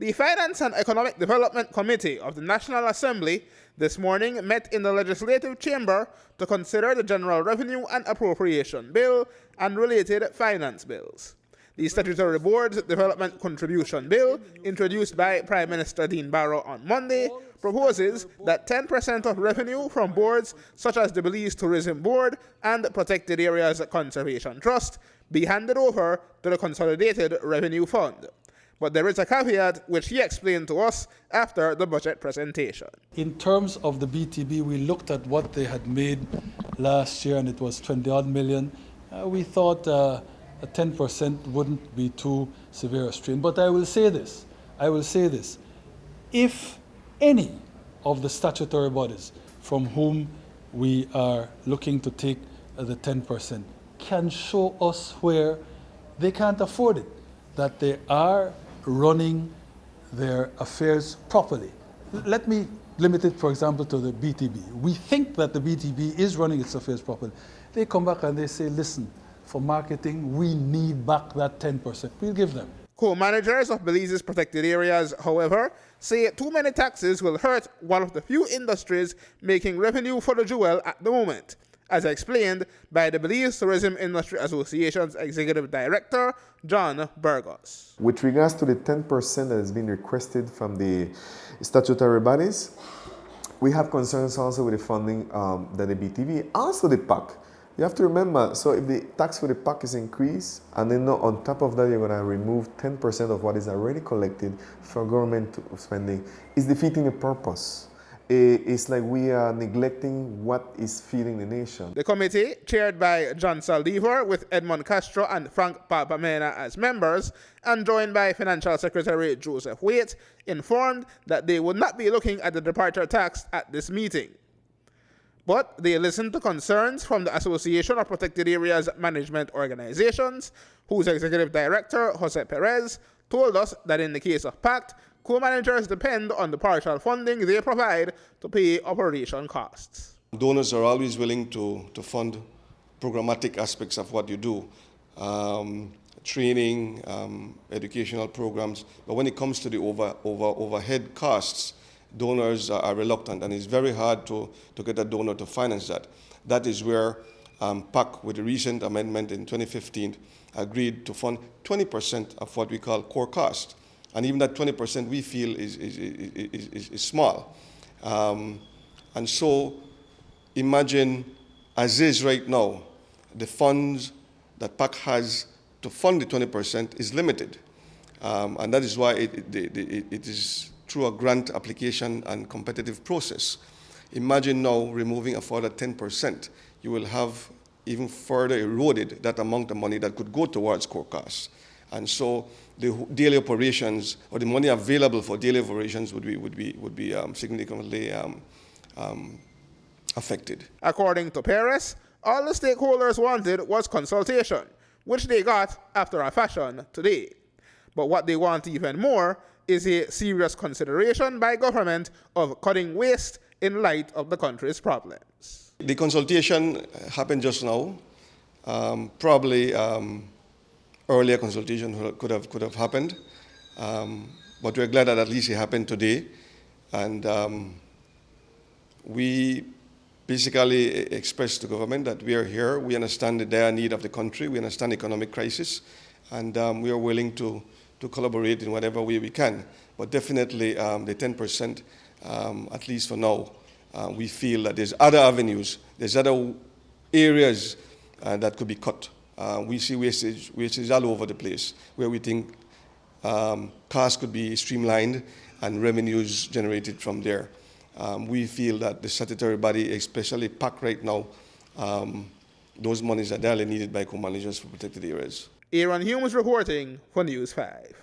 The Finance and Economic Development Committee of the National Assembly this morning met in the Legislative Chamber to consider the General Revenue and Appropriation Bill and related finance bills. The Statutory Board's Development Contribution Bill, introduced by Prime Minister Dean Barrow on Monday, proposes that 10% of revenue from boards such as the Belize Tourism Board and Protected Areas Conservation Trust be handed over to the Consolidated Revenue Fund. But there is a caveat which he explained to us after the budget presentation. In terms of the BTB, we looked at what they had made last year and it was 20-odd million. We thought a 10% wouldn't be too severe a strain. But I will say this. If any of the statutory bodies from whom we are looking to take the 10% can show us where they can't afford it, that they are running their affairs properly. Let me limit it, for example, to the BTB. We think that the BTB is running its affairs properly. They come back and they say, listen, for marketing, we need back that 10%. We'll give them. Co-managers of Belize's protected areas, however, say too many taxes will hurt one of the few industries making revenue for the jewel at the moment, as explained by the Belize Tourism Industry Association's Executive Director, John Burgos. With regards to the 10% that has been requested from the statutory bodies, we have concerns also with the funding that the BTV, also the PACT. You have to remember, so if the tax for the PACT is increased, and then on top of that you're going to remove 10% of what is already collected for government spending, it's defeating the purpose. It's like we are neglecting what is feeding the nation. The committee, chaired by John Saldivar with Edmond Castro and Frank Papamena as members, and joined by Financial Secretary Joseph Waite, informed that they would not be looking at the departure tax at this meeting. But they listened to concerns from the Association of Protected Areas Management Organizations, whose Executive Director, Jose Perez, told us that in the case of PACT, co-managers depend on the partial funding they provide to pay operation costs. Donors are always willing to fund programmatic aspects of what you do, training, educational programs. But when it comes to the overhead costs, donors are reluctant, and it's very hard to get a donor to finance that. That is where PAC, with the recent amendment in 2015, agreed to fund 20% of what we call core cost. And even that 20% we feel is small. And so imagine, as is right now, the funds that PAC has to fund the 20% is limited. And that is why it is through a grant application and competitive process. Imagine now removing a further 10%. You will have even further eroded that amount of money that could go towards core costs. And so the daily operations, or the money available for daily operations, would be significantly affected. According to Perez, all the stakeholders wanted was consultation, which they got after a fashion today. But what they want even more is a serious consideration by government of cutting waste in light of the country's problems. The consultation happened just now. Probably earlier consultation could have happened, but we're glad that at least it happened today. And we basically expressed to government that we are here, we understand the dire need of the country, we understand the economic crisis, and we are willing to collaborate in whatever way we can. But definitely the 10%, at least for now, we feel that there's other avenues, there's other areas that could be cut. We see wastage all over the place, where we think costs could be streamlined and revenues generated from there. We feel that the statutory body, especially PAC right now, those monies are badly needed by co-managers for protected areas. Aaron Humes reporting for News 5.